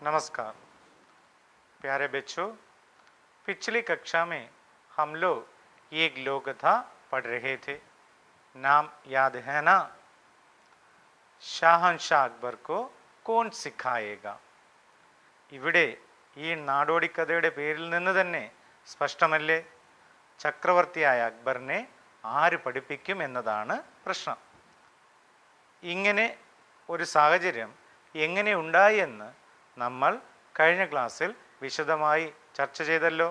नमस्कार प्यारे बच्चों, पिछली कक्षा में हम लोग एक लोककथा पढ़ रहे थे। नाम याद है ना? ഷാഹൻഷാ അക്ബർ को कौन सिखाएगा? ഇവിടെ ഈ നാടോടിക്കഥയുടെ പേരിൽ നിന്ന് തന്നെ സ്പഷ്ടമല്ലേ, ചക്രവർത്തിയായ അക്ബറിനെ ആര് പഠിപ്പിക്കും എന്നതാണ് പ്രശ്നം. ഇങ്ങനെ ഒരു സാഹചര്യം എങ്ങനെ ഉണ്ടായി എന്ന് നമ്മൾ കഴിഞ്ഞ ക്ലാസ്സിൽ വിശദമായി ചർച്ച ചെയ്തല്ലോ.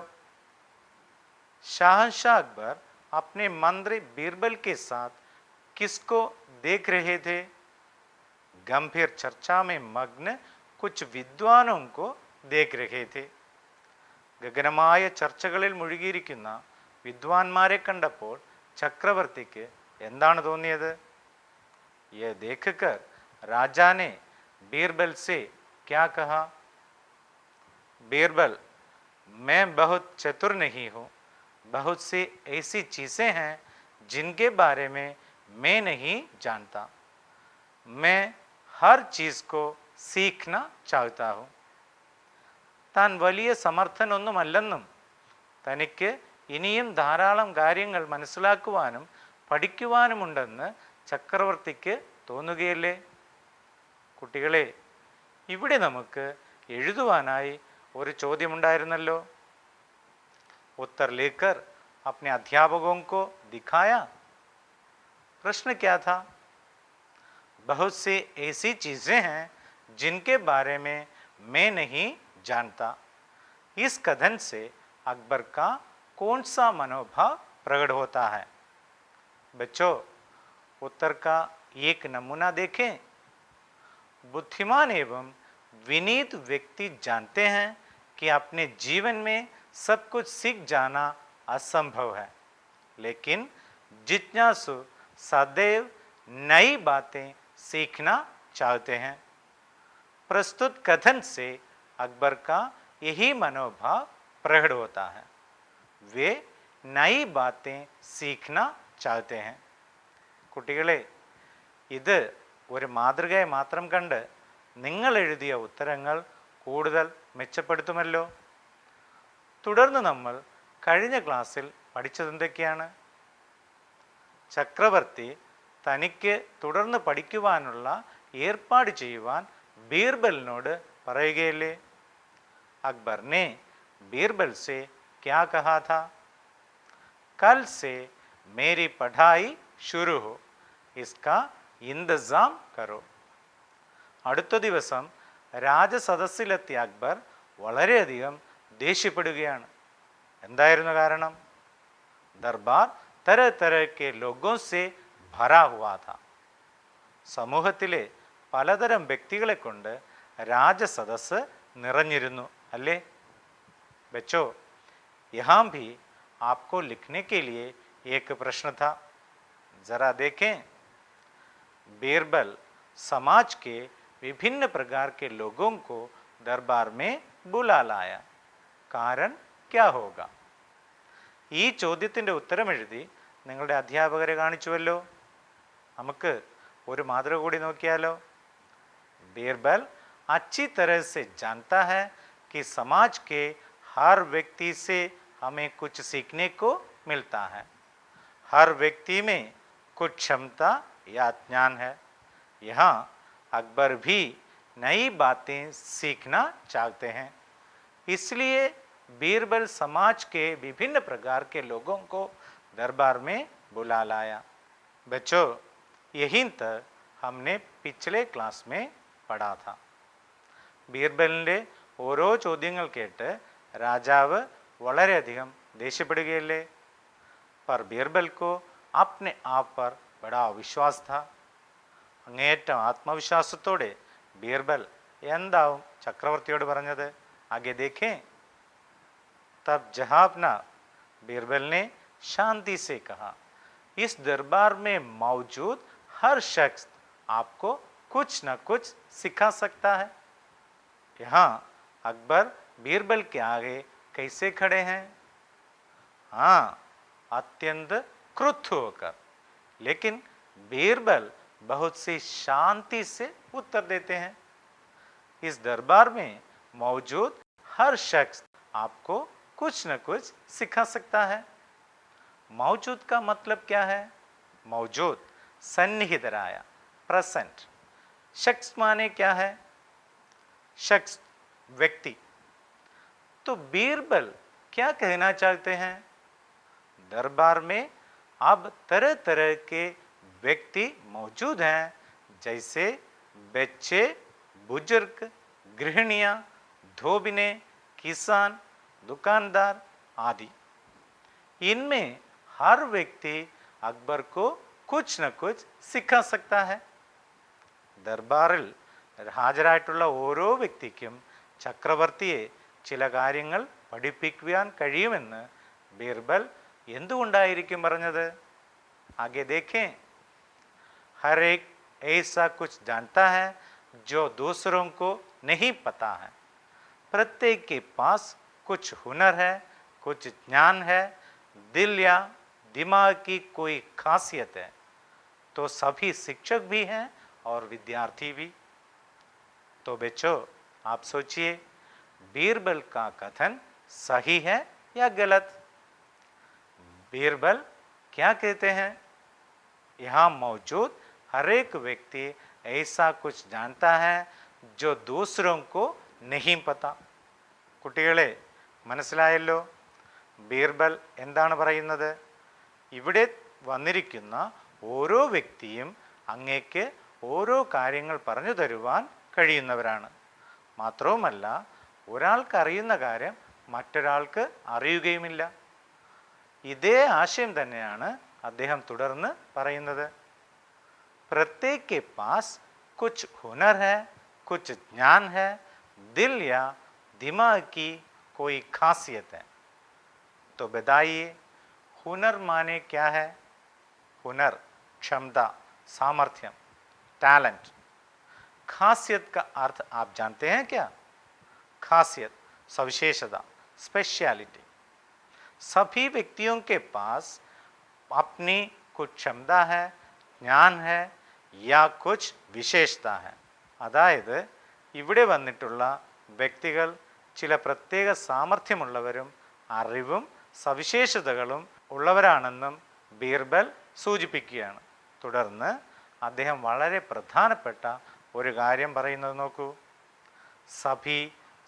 शाहनशाह अकबर अपने मंत्री बीरबल के साथ किसको देख रहे थे? गंभीर चर्चा में मग्न कुछ विद्वानों को देख रहे थे. ഗഗനമായ ചർച്ചകളിൽ മുഴുകിയിരിക്കുന്ന വിദ്വാൻമാരെ കണ്ടപ്പോൾ ചക്രവർത്തിക്ക് എന്താണ് തോന്നിയത്? ये देखकर राजा ने बीरबल से क्या कहा? बीरबल, मैं बहुत चतुर नहीं हूँ. बहुत सी ऐसी चीज़ें हैं जिनके बारे में मैं नहीं जानता. मैं हर चीज़ को सीखना चाहता हूँ. താൻ വലിയ സമർത്ഥനൊന്നുമല്ലെന്നും തനിക്ക് ഇനിയും ധാരാളം കാര്യങ്ങൾ മനസ്സിലാക്കുവാനും പഠിക്കുവാനുമുണ്ടെന്ന് ചക്രവർത്തിക്ക് തോന്നുകയല്ലേ? കുട്ടികളെ, ഇവിടെ നമുക്ക് എഴുതുവാനായി ഒരു ചോദ്യമുണ്ടായിരുന്നല്ലോ. उत्तर लेकर अपने अध्यापकों को दिखाया. प्रश्न क्या था? बहुत सी ऐसी चीज़ें हैं जिनके बारे में मैं नहीं जानता. इस कथन से अकबर का कौन सा मनोभाव प्रकट होता है? बच्चों, उत्तर का एक नमूना देखें. बुद्धिमान एवं विनीत व्यक्ति जानते हैं कि अपने जीवन में सब कुछ सीख जाना असंभव है, लेकिन जिज्ञासु सदैव नई बातें सीखना चाहते हैं. प्रस्तुत कथन से अकबर का यही मनोभाव प्रकट होता है. वे नई बातें सीखना चाहते हैं. കുട്ടികളെ, ഇത് ഒരു മാതൃകയെ മാത്രം കണ്ട് നിങ്ങൾ എഴുതിയ ഉത്തരങ്ങൾ കൂടുതൽ മെച്ചപ്പെടുത്തുമല്ലോ. തുടർന്ന് നമ്മൾ കഴിഞ്ഞ ക്ലാസ്സിൽ പഠിച്ചതെന്തൊക്കെയാണ്? ചക്രവർത്തി തനിക്ക് തുടർന്ന് പഠിക്കുവാനുള്ള ഏർപ്പാട് ചെയ്യുവാൻ ബീർബലിനോട് പറയുകയല്ലേ? अकबर ने बीरबल से क्या कहा था? कल से मेरी पढ़ाई शुरू हो, इसका इंतजाम करो. അടുത്ത ദിവസം രാജസദസ്സിലെത്തിയ അക്ബർ വളരെയധികം ദേഷ്യപ്പെടുകയാണ്. എന്തായിരുന്നു കാരണം? ദർബാർ तरह तरह के लोगों से भरा हुआ था. സമൂഹത്തിലെ പലതരം വ്യക്തികളെ കൊണ്ട് രാജസദസ്സ് നിറഞ്ഞിരുന്നു अल्ले. बच्चों, यहाँ भी आपको लिखने के लिए एक प्रश्न था. जरा देखें. बीरबल समाज के विभिन्न प्रकार के लोगों को दरबार में बुला लाया. कारण क्या होगा? ഈ ചോദ്യത്തിൻ്റെ ഉത്തരം എഴുതി നിങ്ങളുടെ അധ്യാപകരെ കാണിച്ചുവല്ലോ. നമുക്ക് ഒരു മാതൃക കൂടി നോക്കിയാലോ. बीरबल अच्छी तरह से जानता है कि समाज के हर व्यक्ति से हमें कुछ सीखने को मिलता है. हर व्यक्ति में कुछ क्षमता या ज्ञान है. यहाँ अकबर भी नई बातें सीखना चाहते हैं. इसलिए बीरबल समाज के विभिन्न प्रकार के लोगों को दरबार में बुला लाया. बच्चों, यही तक हमने पिछले क्लास में पढ़ा था. ബീർബലിൻ്റെ ഓരോ ചോദ്യങ്ങൾ കേട്ട് രാജാവ് വളരെയധികം ദേഷ്യപ്പെടുകയല്ലേ? पर बीरबल को अपने आप पर बड़ा विश्वास था. അങ്ങേയറ്റം ആത്മവിശ്വാസത്തോടെ ബീർബൽ എന്താവും ചക്രവർത്തിയോട് പറഞ്ഞത്? ആകെ ദേഖേ. तब जहांपना बीरबल ने शांति से कहा, इस दरबार में मौजूद हर शख्स आपको कुछ न कुछ सिखा सकता है. यहाँ अकबर बीरबल के आगे कैसे खड़े हैं? हाँ, अत्यंत क्रुद्ध होकर. लेकिन बीरबल बहुत सी शांति से उत्तर देते हैं. इस दरबार में मौजूद हर शख्स आपको कुछ न कुछ सिखा सकता है। मौजूद का मतलब क्या है? मौजूद सन्निहितराया, प्रेजेंट। शख्स माने क्या है? शख्स, व्यक्ति। तो बीरबल क्या कहना चाहते हैं? दरबार में अब तरह तरह के व्यक्ति मौजूद हैं, जैसे बच्चे, बुजुर्ग, गृहिणियां, धोबिने, किसान, दुकानदार आदि। इनमें हर व्यक्ति अकबर को कुछ न कुछ सिखा सकता है। ദർബാറിൽ ഹാജരായിട്ടുള്ള ഓരോ വ്യക്തിക്കും ചക്രവർത്തിയെ ചില കാര്യങ്ങൾ പഠിപ്പിക്കുവാൻ കഴിയുമെന്ന് ബീർബൽ എന്തുകൊണ്ടായിരിക്കും പറഞ്ഞത്? आगे देखें। हर एक ऐसा कुछ जानता है जो दूसरों को नहीं पता है। प्रत्येक के पास कुछ हुनर है, कुछ ज्ञान है, दिल या दिमाग की कोई खासियत है। तो सभी शिक्षक भी हैं और विद्यार्थी भी। तो बच्चों, आप सोचिए, बीरबल का कथन सही है या गलत? बीरबल क्या कहते हैं? यहाँ मौजूद हर एक व्यक्ति ऐसा कुछ जानता है जो दूसरों को नहीं पता। കുട്ടികളെ മനസ്സിലായല്ലോ ബീർബൽ എന്താണ് പറയുന്നത്? ഇവിടെ വന്നിരിക്കുന്ന ഓരോ വ്യക്തിയും അങ്ങേക്ക് ഓരോ കാര്യങ്ങൾ പറഞ്ഞു തരുവാൻ കഴിയുന്നവരാണ്. മാത്രവുമല്ല, ഒരാൾക്ക് അറിയുന്ന കാര്യം മറ്റൊരാൾക്ക് അറിയുകയുമില്ല. ഇതേ ആശയം തന്നെയാണ് അദ്ദേഹം തുടർന്ന് പറയുന്നത്. प्रत्येक के पास कुछ हुनर है, कुछ ज्ञान है, दिल या दिमाग की कोई खासियत है। तो बताइए, हुनर माने क्या है? हुनर क्षमता, सामर्थ्य, टैलेंट। खासियत का अर्थ आप जानते हैं क्या? खासियत सविशेषता, स्पेशलिटी। सभी व्यक्तियों के पास अपनी कुछ क्षमता है, ज्ञान है या कुछ विशेषता है. അതായത് ഇവിടെ വന്നിട്ടുള്ള വ്യക്തികൾ ചില പ്രത്യേക സാമർഥ്യമുള്ളവരും അറിവും സവിശേഷതകളും ഉള്ളവരാണെന്നും ബീർബൽ സൂചിപ്പിക്കുകയാണ്. തുടർന്ന് അദ്ദേഹം വളരെ പ്രധാനപ്പെട്ട ഒരു കാര്യം പറയുന്നത് നോക്കൂ. സഭി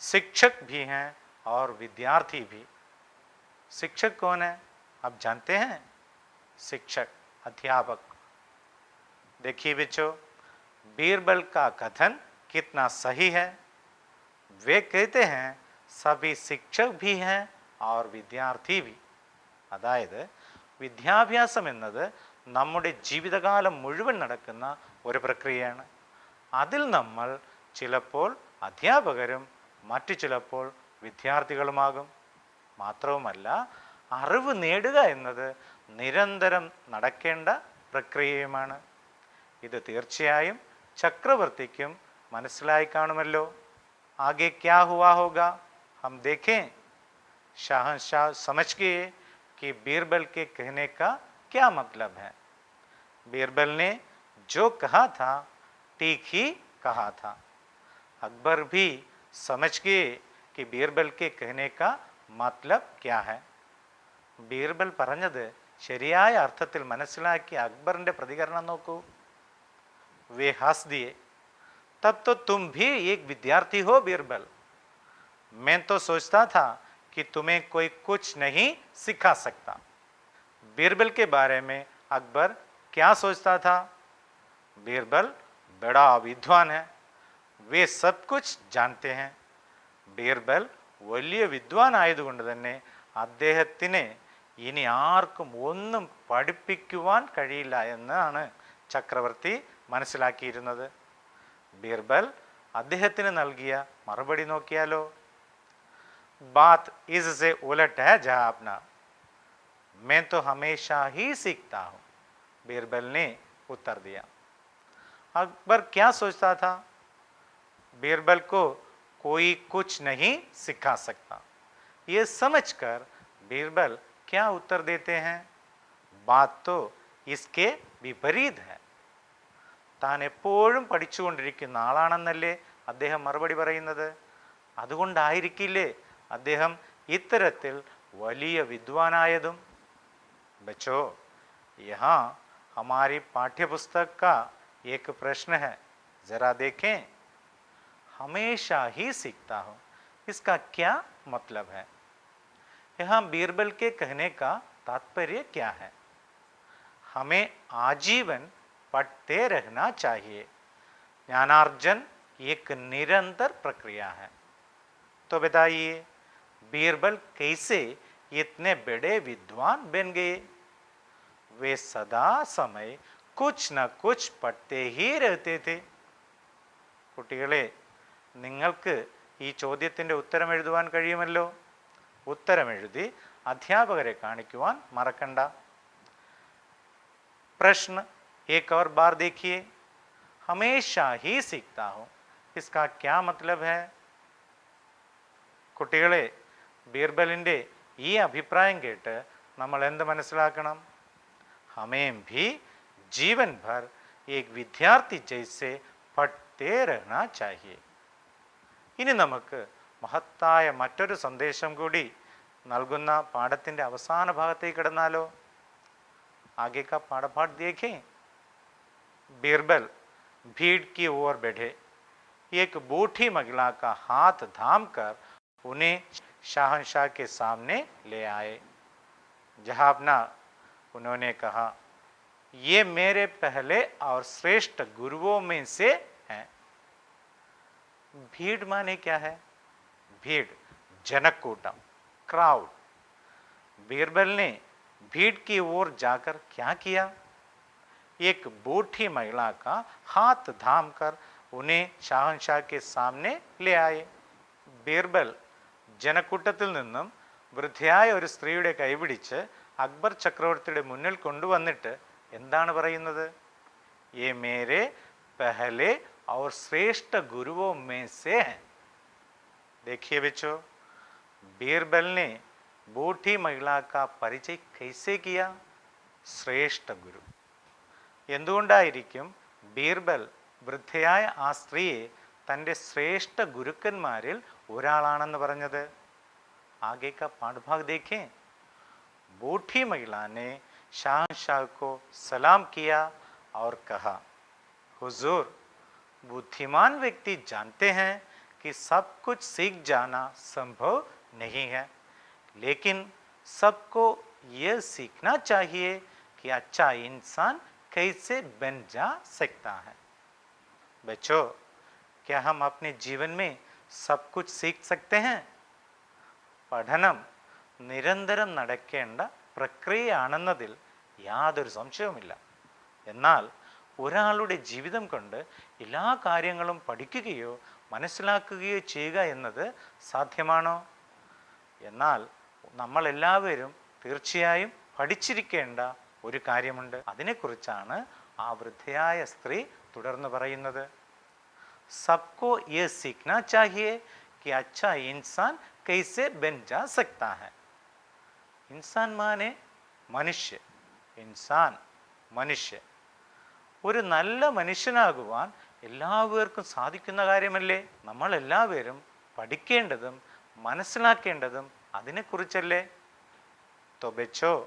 शिक्षक भी हैं और विद्यार्थी भी. शिक्षक कौन है? आप जानते हैं? शिक्षक, अध्यापक. देखिए बच्चों, बीरबल का कथन कितना सही है. वे कहते हैं सभी शिक्षक भी हैं और विद्यार्थी भी. അതായത് വിദ്യാഭ്യാസം എന്നത് നമ്മുടെ ജീവിതകാലം മുഴുവൻ നടക്കുന്ന ഒരു പ്രക്രിയയാണ്. അതിൽ നമ്മൾ ചിലപ്പോൾ അധ്യാപകരും മറ്റു ചിലപ്പോൾ വിദ്യാർത്ഥികളുമാകും. മാത്രവുമല്ല, അറിവ് നേടുക എന്നത് നിരന്തരം നടക്കേണ്ട പ്രക്രിയയുമാണ്. ഇത് തീർച്ചയായും ചക്രവർത്തിക്കും മനസ്സിലായി കാണുമല്ലോ. आगे क्या हुआ होगा हम देखें. शाहनशाह समझ गए कि बीरबल के कहने का क्या मतलब है. बीरबल ने जो कहा था ठीक ही कहा था. अकबर भी समझ गए कि बीरबल के कहने का मतलब क्या है. ബീർബൽ പറഞ്ഞത് ശരിയായ അർത്ഥത്തിൽ മനസ്സിലാക്കി അക്ബറിന്റെ പ്രതികരണം നോക്കൂ. വേ ഹസ് ദിയെ. तब तो तुम भी एक विद्यार्थी हो बीरबल. मैं तो सोचता था कि तुम्हें कोई कुछ नहीं सिखा सकता. बीरबल के बारे में अकबर क्या सोचता था? बीरबल बड़ा विद्वान है, वे सब कुछ जानते हैं. ബീർബൽ വലിയ വിദ്വാൻ ആയതുകൊണ്ട് തന്നെ അദ്ദേഹത്തിന് ഇനി ആർക്കും ഒന്നും പഠിപ്പിക്കുവാൻ കഴിയില്ല എന്നാണ് ചക്രവർത്തി മനസ്സിലാക്കിയിരുന്നത്. ബീർബൽ അദ്ദേഹത്തിന് നൽകിയ മറുപടി നോക്കിയാലോ. बात इससे उलट है जहापना. मैं तो हमेशा ही सीखता हूँ, बीरबल ने उत्तर दिया. अकबर क्या सोचता था? बीरबल को कोई कुछ नहीं सिखा सकता. ये समझकर बीरबल क्या उत्तर देते हैं? बात तो इसके विपरीत है. താൻ എപ്പോഴും പഠിച്ചുകൊണ്ടിരിക്കുന്ന ആളാണെന്നല്ലേ അദ്ദേഹം മറുപടി പറയുന്നത്. അതുകൊണ്ടായിരിക്കില്ലേ അദ്ദേഹം ഇത്തരത്തിൽ വലിയ വിദ്വാനായതും. बच्चों, यहाँ हमारी पाठ्य पुस्तक का एक प्रश्न है, जरा देखें. हमेशा ही सीखता हूँ, इसका क्या मतलब है? यहाँ बीरबल के कहने का तात्पर्य क्या है? हमें आजीवन पढ़ते रहना चाहिए. ज्ञानार्जन एक निरंतर प्रक्रिया है. तो बताइए, बीरबल कैसे इतने बड़े विद्वान बन गए? वे सदा समय कुछ न कुछ पढ़ते ही रहते थे. കുട്ടികളെ, നിങ്ങൾക്ക് ഈ ചോദ്യത്തിൻ്റെ ഉത്തരം എഴുതുവാൻ കഴിയുമല്ലോ. ഉത്തരമെഴുതി അധ്യാപകരെ കാണിക്കുവാൻ മറക്കണ്ട. प्रश्न एक और बार देखिए. हमेशा ही सीखता हूँ, इसका क्या मतलब है? കുട്ടികളെ, ബീർബലിൻ്റെ ഈ അഭിപ്രായം കേട്ട് നമ്മൾ എന്ത് മനസ്സിലാക്കണം? हमें भी जीवन भर एक विद्यार्थी जैसे पढ़ते रहना चाहिए. ഇനി നമുക്ക് മഹത്തായ മറ്റൊരു സന്ദേശം കൂടി നൽകുന്ന പാഠത്തിൻ്റെ അവസാന ഭാഗത്തേക്ക് കടന്നാലോ? आगे का पाठ देखें. बीरबल भीड़ की ओर बढ़े. एक बूढ़ी महिला का हाथ थाम कर उन्हें शाहनशाह के सामने ले आए. जहाबना, उन्होंने कहा, ये मेरे पहले और श्रेष्ठ गुरुओं में से हैं. भीड़ माने क्या है? भीड़, जनकूटम, क्राउड. बीरबल ने भीड़ की ओर जाकर क्या किया? एक बूढ़ी महिला का हाथ थाम कर उन्हें शाहनशाह के सामने ले आए. ബീർബൽ ജനക്കൂട്ടത്തിൽ നിന്നും വൃദ്ധയായ ഒരു സ്ത്രീയുടെ കൈപിടിച്ച് അക്ബർ ചക്രവർത്തിയുടെ മുന്നിൽ കൊണ്ടുവന്നിട്ട് എന്താണ് പറയുന്നത്? ये मेरे पहले और श्रेष्ठ गुरुओं में से हैं. देखिए बच्चों, बीरबल ने बूढ़ी महिला का परिचय कैसे किया? ശ്രേഷ്ഠ ഗുരു. എന്തുകൊണ്ടായിരിക്കും ബീർബൽ വൃദ്ധയായ ആ സ്ത്രീയെ തൻ്റെ ശ്രേഷ്ഠ ഗുരുക്കന്മാരിൽ ഒരാളാണെന്ന് പറഞ്ഞത്? आगे का पाठ भाग देखें. बूढ़ी महिला ने शाहनशाह को सलाम किया और कहा, हुजूर, बुद्धिमान व्यक्ति जानते हैं कि सब कुछ सीख जाना संभव नहीं है, लेकिन सबको यह सीखना चाहिए कि अच्छा इंसान कैसे बन जा सकता है. बच्चों, क्या हम अपने जीवन में सब कुछ सीख सकते हैं? പഠനം നിരന്തരം നടക്കേണ്ട പ്രക്രിയയാണെന്നതിൽ യാതൊരു സംശയവുമില്ല. എന്നാൽ ഒരാളുടെ ജീവിതം കൊണ്ട് എല്ലാ കാര്യങ്ങളും പഠിക്കുകയോ മനസ്സിലാക്കുകയോ ചെയ്യുക എന്നത് സാധ്യമാണോ? എന്നാൽ നമ്മളെല്ലാവരും തീർച്ചയായും പഠിച്ചിരിക്കേണ്ട ഒരു കാര്യമുണ്ട്. അതിനെക്കുറിച്ചാണ് ആ വൃദ്ധയായ സ്ത്രീ തുടർന്ന് പറയുന്നത്. सबको ये सीखना चाहिए कि अच्छा इंसान कैसे बन जा सकता है. इंसान माने മനുഷ്യ, ഇൻസാൻ മനുഷ്യ. ഒരു നല്ല മനുഷ്യനാകുവാൻ എല്ലാവർക്കും സാധിക്കുന്ന കാര്യമല്ലേ? നമ്മളെല്ലാവരും പഠിക്കേണ്ടതും മനസ്സിലാക്കേണ്ടതും അതിനെക്കുറിച്ചല്ലേ? तो बच्चों,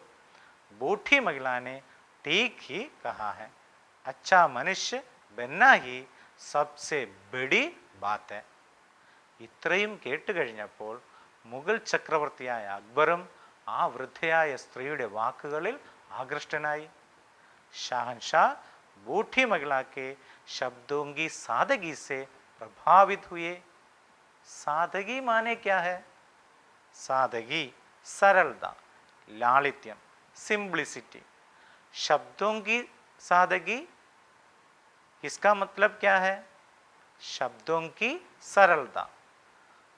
बूढ़ी महिला ने ठीक ही कहा है. अच्छा मनुष्य बनना ही सबसे बड़ी बात है. ഇത്രയും കേട്ട് കഴിഞ്ഞപ്പോൾ മുഗൾ ചക്രവർത്തിയായ അക്ബറും ആ വൃദ്ധയായ സ്ത്രീയുടെ വാക്കുകളിൽ ആകൃഷ്ടനായി. शाहनशाह बूढ़ी महिला के शब्दों की सादगी से प्रभावित हुए. सादगी माने क्या है? सादगी, सरलता, लालित्यम, सिंप्लिसिटी. शब्दों की सादगी, इसका मतलब क्या है? शब्दों की सरलता.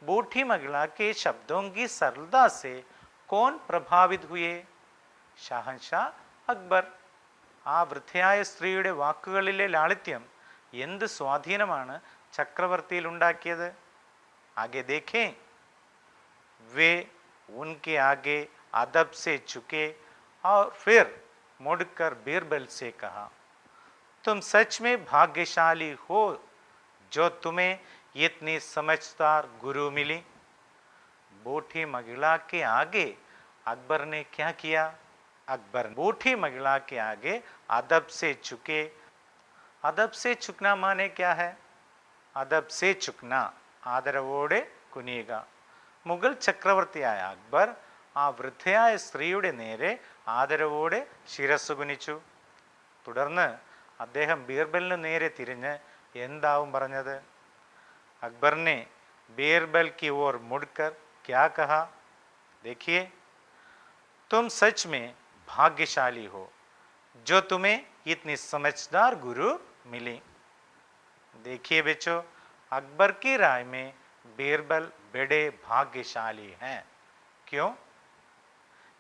बूढ़ी महिला के शब्दों की सरलता से कौन प्रभावित हुए? शाहनशाह അക്ബർ. ആ വൃദ്ധയായ സ്ത്രീയുടെ വാക്കുകളിലെ ലാളിത്യം എന്ത് സ്വാധീനമാണ് ചക്രവർത്തിയിൽ ഉണ്ടാക്കിയത്? ആകെ ദേഖേ. वे उनके आगे अदब से झुके और फिर मुड़कर बीरबल से कहा, तुम सच में भाग्यशाली हो जो तुम्हें इतनी समझदार गुरु मिली। बूढ़ी महिला के आगे अकबर ने क्या किया? अकबर बूढ़ी महिला के आगे अदब से झुके। अदब से झुकना माने क्या है? अदब से झुकना ആദരവോടെ കുനിയുക. മുഗൾ ചക്രവർത്തിയായ അക്ബർ ആ വൃദ്ധയായ സ്ത്രീയുടെ നേരെ ആദരവോടെ ശിരസ് കുനിച്ചു. തുടർന്ന് അദ്ദേഹം ബീർബലിന് നേരെ തിരിഞ്ഞ് എന്താവും പറഞ്ഞത്? अकबर ने बीरबल की ओर मुड़कर क्या कहा? देखिए, तुम सच में भाग्यशाली हो जो तुम्हें इतनी समझदार गुरु मिली. देखिए बच्चों, अकबर की राय में बीरबल बड़े भाग्यशाली हैं. क्यों?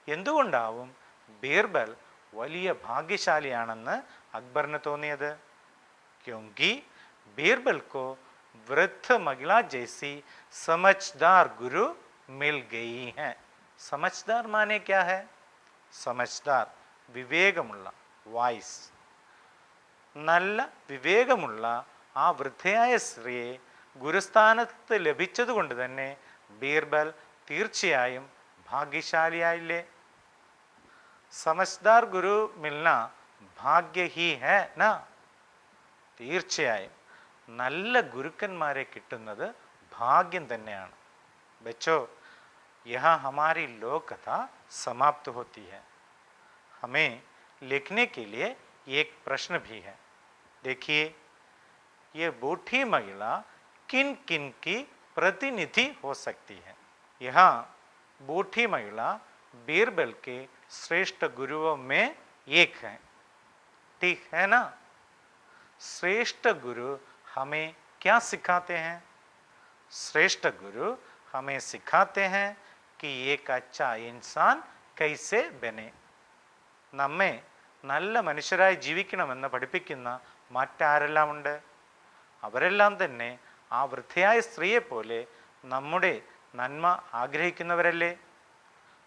എന്തുകൊണ്ടാവും ബീർബൽ വലിയ ഭാഗ്യശാലിയാണെന്ന് അക്ബറിന് തോന്നിയത്? क्योंकि बीरबल को वृद्ध महिला जैसी समझदार गुरु मिल गई है. समझदार माने क्या है? समझदार വിവേകമുള്ള, വായ്സ്. നല്ല വിവേകമുള്ള ആ വൃദ്ധയായ സ്ത്രീയെ ഗുരുസ്ഥാനത്ത് ലഭിച്ചതുകൊണ്ട് തന്നെ ബീർബൽ തീർച്ചയായും ഭാഗ്യശാലിയായില്ലേ? സമജ്ദാർ ഗുരു മിൽന ഭാഗ്യ ഹി ഹൈ ന. തീർച്ചയായും നല്ല ഗുരുക്കന്മാരെ കിട്ടുന്നത് ഭാഗ്യം തന്നെയാണ്. बच्चों, यहाँ हमारी लोक कथा समाप्त होती है. हमें लिखने के लिए एक प्रश्न भी है. देखिए, ये बूढ़ी महिला किन किन की प्रतिनिधि हो सकती है? यहाँ बूढ़ी महिला बीरबल के श्रेष्ठ गुरुओं में एक है. ठीक है ना? श्रेष्ठ गुरु हमें क्या सिखाते हैं? श्रेष्ठ गुरु हमें सिखाते हैं कि एक अच्छा इंसान कैसे बने. നമ്മെ നല്ല മനുഷ്യരായി ജീവിക്കണമെന്ന് പഠിപ്പിക്കുന്ന മറ്റാരെല്ലാം ഉണ്ട്? അവരെല്ലാം തന്നെ ആ വൃദ്ധയായ സ്ത്രീയെ പോലെ നമ്മുടെ നന്മ ആഗ്രഹിക്കുന്നവരല്ലേ?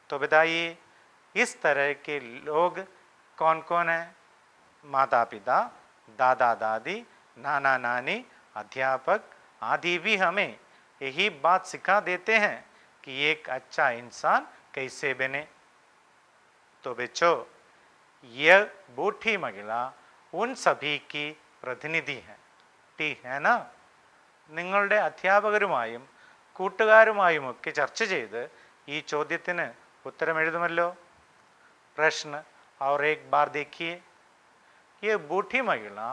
तो बताइए, इस तरह के लोग कौन कौन हैं? माता पिता, दादा दादी, नाना नानी, अध्यापक आदि भी हमें यही बात सिखा देते हैं कि एक अच्छा इंसान कैसे बने. तो बच्चों, यह बूढ़ी महिला उन सभी की प्रतिनिधि है. ठीक है ना? നിങ്ങളുടെ അധ്യാപകരുമായും കൂട്ടുകാരുമായുമൊക്കെ ചർച്ച ചെയ്ത് ഈ ചോദ്യത്തിന് उत्तरम എഴുതുമല്ലോ. प्रश्न और एक बार देखिए, ये बूढ़ी महिला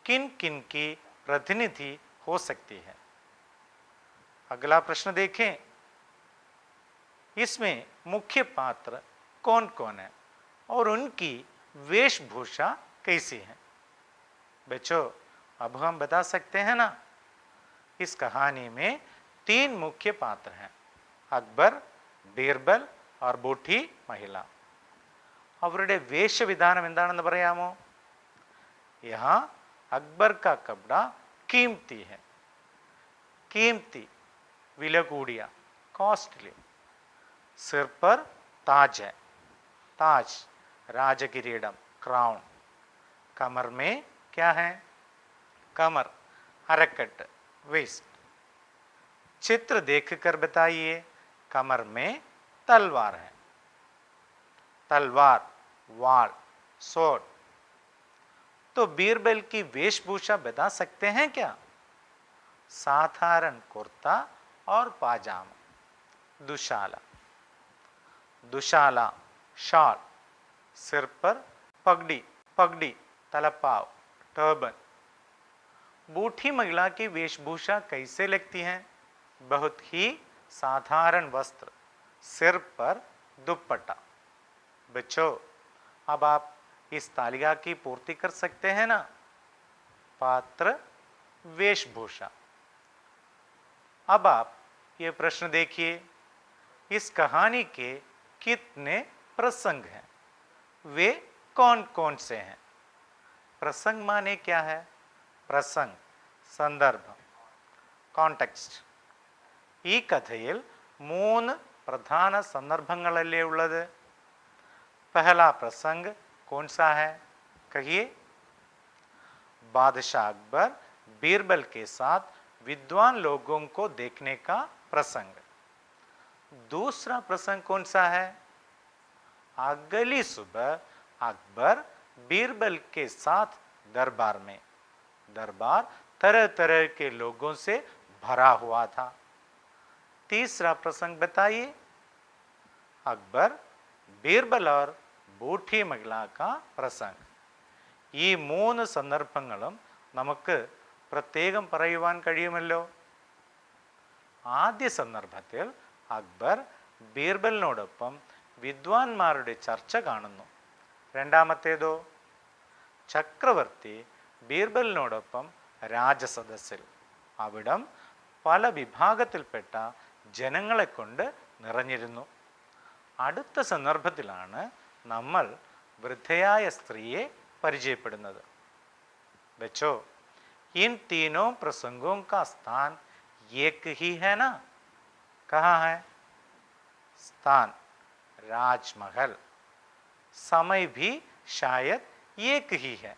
किन किन की प्रतिनिधि हो सकती है? अगला प्रश्न देखें, इसमें मुख्य पात्र कौन कौन है और उनकी वेशभूषा कैसी है? बच्चों, अब हम बता सकते हैं ना, इस कहानी में 3 मुख्य पात्र हैं, अकबर, बीरबल और बूढ़ी महिला. അവരുടെ വേഷവിധാനം എന്താണെന്ന് പറയാമോ? यहाँ अकबर का कपड़ा कीमती है. कीमती विല കൂടിയ, कॉस्टली. सिर पर ताज है. ताज राजकिरीटम, क्राउन. कमर में क्या है? कमर अरकट, वेस्ट. चित्र देखकर बताइए, कमर में तलवार है. तलवार, वाल, सोड. तो बीरबल की वेशभूषा बता सकते हैं क्या? साधारण कुर्ता और पाजामा. दुशाला, दुशाला शॉल. सिर पर पगड़ी, पगड़ी तलपाव, टर्बन. बूढ़ी महिला की वेशभूषा कैसे लगती है? बहुत ही साधारण वस्त्र, सिर पर दुपट्टा. बच्चों, अब आप इस तालिका की पूर्ति कर सकते हैं ना? पात्र, वेशभूषा. अब आप ये प्रश्न देखिए, इस कहानी के कितने प्रसंग हैं? वे कौन कौन से हैं? प्रसंग माने क्या है? प्रसंग, संदर्भ, കോണ്ടെക്സ്റ്റ്. ഈ കഥയിൽ 3 പ്രധാന സന്ദർഭങ്ങളല്ലേ ഉള്ളത്? पहला प्रसंग कौन सा है? कहिए. बादशाह अकबर बीरबल के साथ विद्वान लोगों को देखने का प्रसंग। दूसरा प्रसंग कौन सा है? अगली सुबह अकबर बीरबल के साथ दरबार में। दरबार तरह तरह के लोगों से भरा हुआ था। तीसरा प्रसंग बताइए। अकबर, ബീർബൽ और ബൂട്ടി മഹിള का പ്രസംഗ്. ഈ മൂന്ന് സന്ദർഭങ്ങളും നമുക്ക് പ്രത്യേകം പറയുവാൻ കഴിയുമല്ലോ. ആദ്യ സന്ദർഭത്തിൽ അക്ബർ ബീർബലിനോടൊപ്പം വിദ്വാൻമാരുടെ ചർച്ച കാണുന്നു. രണ്ടാമത്തേതോ ചക്രവർത്തി ബീർബലിനോടൊപ്പം രാജസദസ്സിൽ. അവിടം പല വിഭാഗത്തിൽപ്പെട്ട ജനങ്ങളെ കൊണ്ട് നിറഞ്ഞിരുന്നു. അടുത്ത സന്ദർഭത്തിലാണ് നമ്മൾ വൃദ്ധയായ സ്ത്രീയെ പരിചയപ്പെടുന്നത്. बच्चों, इन तीनों प्रसंगों का स्थान एक ही है ना? कहाँ है स्थान? राजमहल. समय भी शायद एक ही है.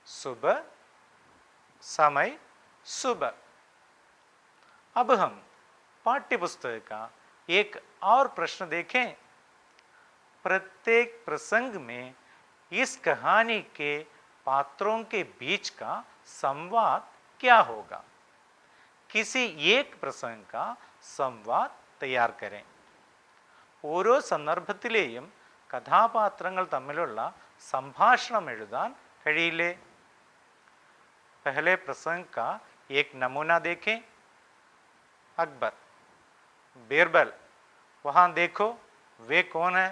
सुबह, समय सुबह. अब हम पाठ्य पुस्तक का एक और प्रश्न देखें. प्रत्येक प्रसंग में इस कहानी के पात्रों के बीच का संवाद क्या होगा? किसी एक प्रसंग का संवाद तैयार करें. ഓരോ സന്ദർഭത്തിലെയും കഥാപാത്രങ്ങൾ തമ്മിലുള്ള സംഭാഷണം എഴുതാൻ കഴിയില്ലേ? पहले प्रसंग का एक नमूना देखें. अकबर, बीरबल, वहाँ देखो वे कौन है?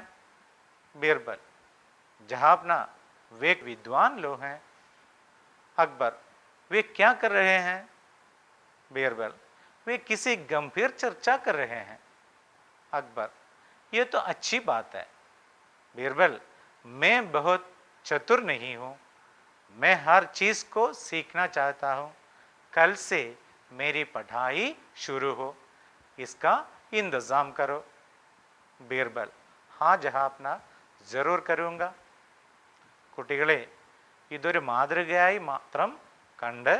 बीरबल, जहापना वे विद्वान लोग हैं. अकबर, वे क्या कर रहे हैं? बीरबल, वे किसी गंभीर चर्चा कर रहे हैं. अकबर, ये तो अच्छी बात है. बीरबल, मैं बहुत चतुर नहीं हूँ. मैं हर चीज़ को सीखना चाहता हूँ. कल से मेरी पढ़ाई शुरू हो. इसका इंतज़ाम करो. बीरबल, हाँ जहापना, जरूर करूँगा. കുട്ടികളെ, ഇതൊരു മാതൃകയായി മാത്രം കണ്ട്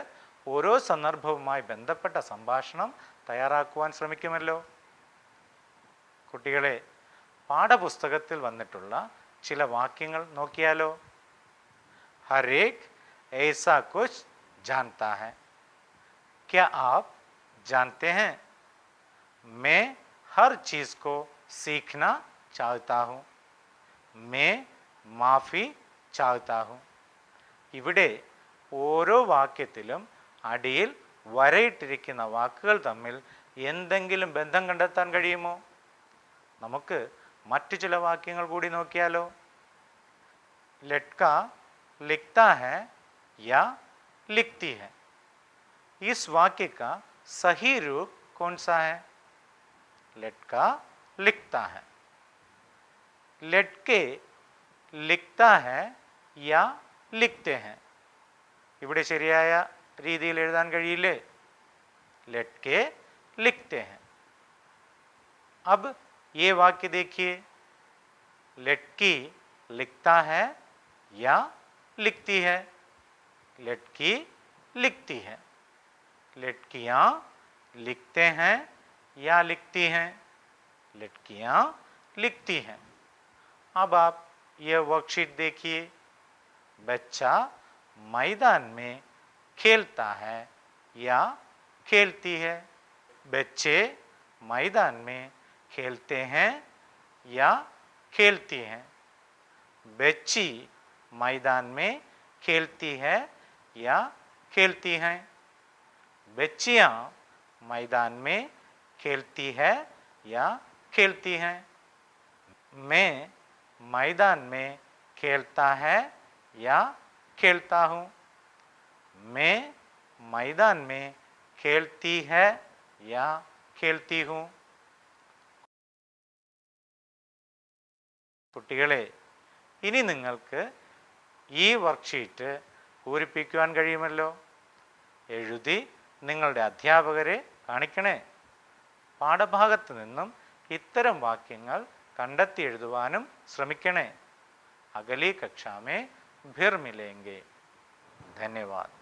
ഓരോ സന്ദർഭവുമായി ബന്ധപ്പെട്ട സംഭാഷണം തയ്യാറാക്കുവാൻ ശ്രമിക്കുമല്ലോ. കുട്ടികളെ, പാഠപുസ്തകത്തിൽ വന്നിട്ടുള്ള ചില വാക്യങ്ങൾ നോക്കിയാലോ. हर एक ऐसा कुछ जानता है. क्या आप जानते हैं? मैं हर चीज़ को सीखना चाहता हूँ. मैं माफ़ी चाहता हूँ. ഇവിടെ ഓരോ വാക്യത്തിലും അടിയിൽ വരയിട്ടിരിക്കുന്ന വാക്കുകൾ തമ്മിൽ എന്തെങ്കിലും ബന്ധം കണ്ടെത്താൻ കഴിയുമോ? നമുക്ക് മറ്റു ചില വാക്യങ്ങൾ കൂടി നോക്കിയാലോ. लड़का लिखता है या लिखती है. इस वाक्य का सही रूप कौन सा है? लड़का लिखता है. लड़के लिखता है या लिखते हैं. ഇവിടെ ശരിയായ രീതിയിൽ എഴുതാൻ കഴിയില്ലേ? लड़के लिखते हैं. अब ये वाक्य देखिए. लड़की लिखता है या लिखती है. लड़की लिखती है. लड़कियाँ लिखते हैं या लिखती हैं. लड़कियाँ लिखती हैं. अब आप यह वर्कशीट देखिए. बच्चा मैदान में खेलता है या खेलती है. बच्चे मैदान में खेलते हैं या खेलती हैं. बच्ची मैदान में खेलती है या खेलती हैं. बच्चियाँ मैदान में खेलती है या खेलती हैं. मैं मैदान में खेलता है या खेलता हूँ. मैं मैदान में खेलती है या खेलती हूँ. കുട്ടികളെ, ഇനി നിങ്ങൾക്ക് ഈ വർക്ക്ഷീറ്റ് പൂരിപ്പിക്കുവാൻ കഴിയുമല്ലോ. എഴുതി നിങ്ങളുടെ അധ്യാപകരെ കാണിക്കണേ. പാഠഭാഗത്ത് നിന്നും ഇത്തരം വാക്യങ്ങൾ കണ്ടെത്തി എഴുതുവാനും ശ്രമിക്കണേ. അഗലി കക്ഷാ മേ ഫിർ മിലേംഗെ. ധന്യവാദ്.